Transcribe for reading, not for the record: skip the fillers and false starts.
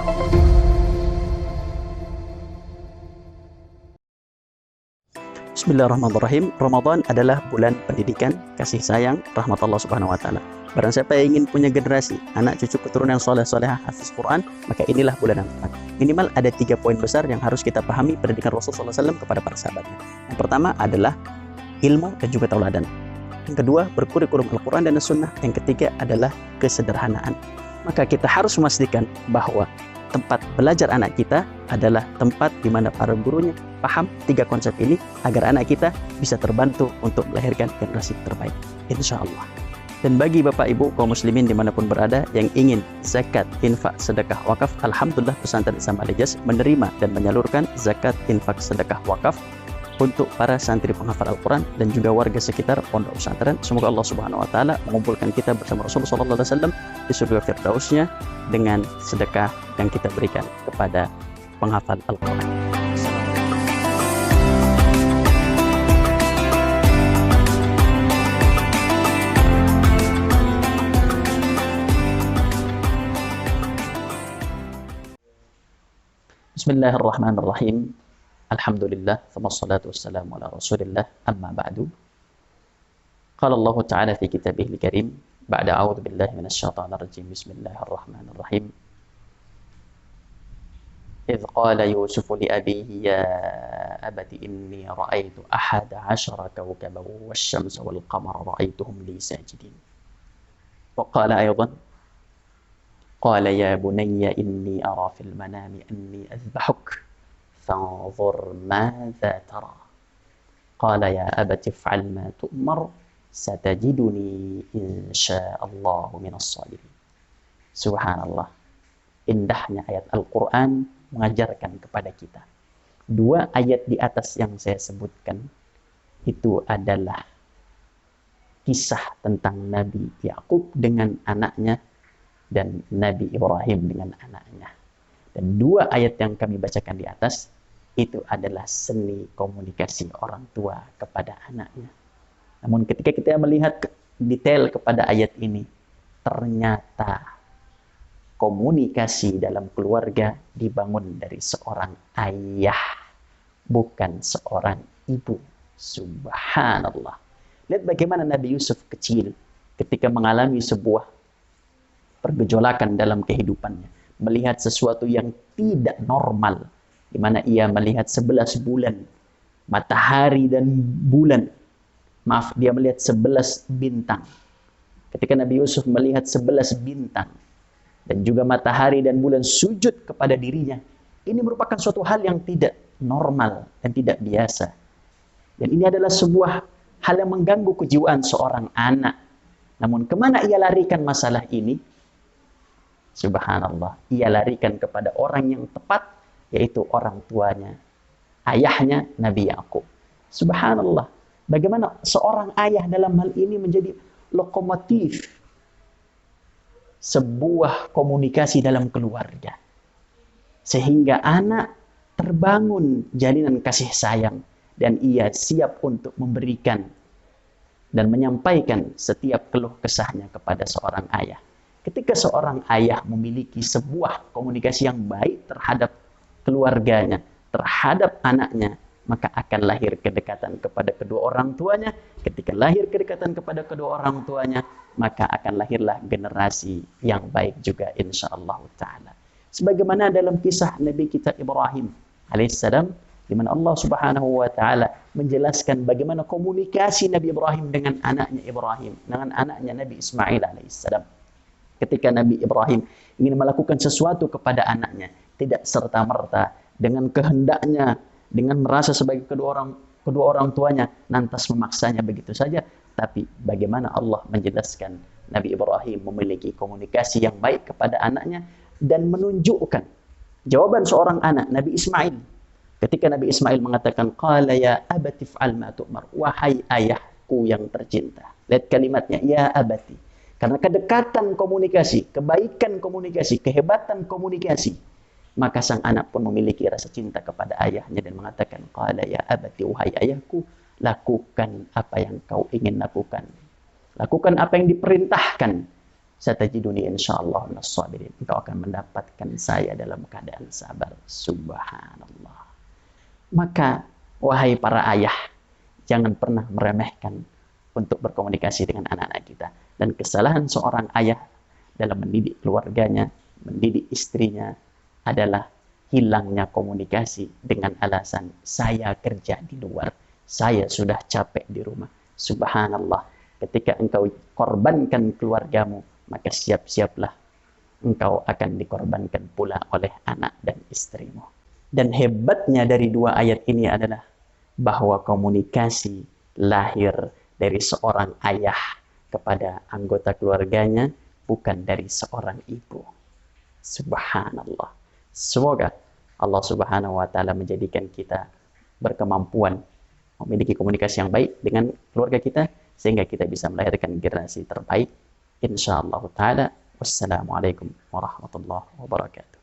Bismillahirrahmanirrahim. Ramadan adalah bulan pendidikan, kasih sayang, rahmat Allah Subhanahu wa taala. Barang siapa yang ingin punya generasi anak cucu keturunan yang soleh-solehah hafiz Quran, maka inilah bulan yang tepat. Minimal ada 3 poin besar yang harus kita pahami pendidikan Rasulullah SAW kepada para sahabatnya. Yang pertama adalah ilmu dan juga tauladan. Yang kedua, berkurikulum Al-Quran dan As-Sunnah. Yang ketiga adalah kesederhanaan. Maka kita harus memastikan bahwa tempat belajar anak kita adalah tempat di mana para gurunya paham 3 konsep ini agar anak kita bisa terbantu untuk melahirkan generasi terbaik, insya Allah. Dan bagi Bapak Ibu kaum muslimin dimanapun berada yang ingin zakat, infak, sedekah, wakaf, alhamdulillah pesantren Islam Al-Hijaz menerima dan menyalurkan zakat, infak, sedekah, wakaf untuk para santri penghafal Al-Quran dan juga warga sekitar pondok pesantren. Semoga Allah Subhanahu wa taala mengumpulkan kita bersama Rasulullah SAW di surga Firdausnya dengan sedekah yang kita berikan kepada penghafal Al-Quran. Bismillahirrahmanirrahim. Alhamdulillah, thumma salatu wassalamu ala rasulillah, amma ba'du. Qala Allah Ta'ala fi kitabihil karim, ba'da a'udhu billahi minasyaitanir rajim, bismillahirrahmanirrahim. إذ قال يوسف لأبيه يا أبت إني رأيت 11 كوكبا والشمس والقمر رأيتهم لي ساجدين. وقال أيضا قال يا بني إني أرى في المنام أني أذبحك فانظر ماذا ترى قال يا أبت افعل ما تؤمر ستجدني إن شاء الله من الصابرين. Subhanallah, indahnya ayat Al-Quran mengajarkan kepada kita. 2 ayat di atas yang saya sebutkan itu adalah kisah tentang Nabi Yakub dengan anaknya dan Nabi Ibrahim dengan anaknya. Dan 2 ayat yang kami bacakan di atas itu adalah seni komunikasi orang tua kepada anaknya. Namun ketika kita melihat detail kepada ayat ini, ternyata komunikasi dalam keluarga dibangun dari seorang ayah, bukan seorang ibu. Subhanallah. Lihat bagaimana Nabi Yusuf kecil ketika mengalami sebuah pergejolakan dalam kehidupannya, melihat sesuatu yang tidak normal, di mana ia melihat 11 bulan, matahari dan bulan. Maaf, dia melihat 11 bintang. Ketika Nabi Yusuf melihat 11 bintang, dan juga matahari dan bulan sujud kepada dirinya, ini merupakan suatu hal yang tidak normal dan tidak biasa. Dan ini adalah sebuah hal yang mengganggu kejiwaan seorang anak. Namun kemana ia larikan masalah ini? Subhanallah, ia larikan kepada orang yang tepat, yaitu orang tuanya, ayahnya Nabi Yakub. Subhanallah, bagaimana seorang ayah dalam hal ini menjadi lokomotif sebuah komunikasi dalam keluarga, sehingga anak terbangun jalinan kasih sayang dan ia siap untuk memberikan dan menyampaikan setiap keluh kesahnya kepada seorang ayah. Ketika seorang ayah memiliki sebuah komunikasi yang baik terhadap keluarganya, terhadap anaknya, maka akan lahir kedekatan kepada kedua orang tuanya. Ketika lahir kedekatan kepada kedua orang tuanya, maka akan lahirlah generasi yang baik juga insyaallah ta'ala. Sebagaimana dalam kisah Nabi kita Ibrahim alaihissalam, di mana Allah Subhanahu wa taala menjelaskan bagaimana komunikasi Nabi Ibrahim dengan anaknya Ibrahim, dengan anaknya Nabi Ismail alaihissalam. Ketika Nabi Ibrahim ingin melakukan sesuatu kepada anaknya, tidak serta-merta dengan kehendaknya, dengan merasa sebagai kedua orang tuanya, lantas memaksanya begitu saja. Tapi bagaimana Allah menjelaskan Nabi Ibrahim memiliki komunikasi yang baik kepada anaknya dan menunjukkan jawaban seorang anak, Nabi Ismail. Ketika Nabi Ismail mengatakan, qala ya abati fa'al ma tu'mar, wahai ayahku yang tercinta. Lihat kalimatnya, ya abati. Karena kedekatan komunikasi, kebaikan komunikasi, kehebatan komunikasi, maka sang anak pun memiliki rasa cinta kepada ayahnya dan mengatakan, qala ya abati, wahai ayahku, lakukan apa yang kau ingin lakukan. Lakukan apa yang diperintahkan. satajiduni insyaallah minas sabirin. Engkau akan mendapatkan saya dalam keadaan sabar. Subhanallah. Maka wahai para ayah, jangan pernah meremehkan untuk berkomunikasi dengan anak-anak kita. Dan kesalahan seorang ayah dalam mendidik keluarganya, mendidik istrinya adalah hilangnya komunikasi dengan alasan saya kerja di luar, saya sudah capek di rumah. Subhanallah, ketika engkau korbankan keluargamu, maka siap-siaplah engkau akan dikorbankan pula oleh anak dan istrimu. Dan hebatnya dari dua ayat ini adalah bahwa komunikasi lahir dari seorang ayah kepada anggota keluarganya, bukan dari seorang ibu. Subhanallah. Semoga Allah Subhanahu wa taala menjadikan kita berkemampuan memiliki komunikasi yang baik dengan keluarga kita sehingga kita bisa melahirkan generasi terbaik insyaallah taala. Wassalamualaikum warahmatullahi wabarakatuh.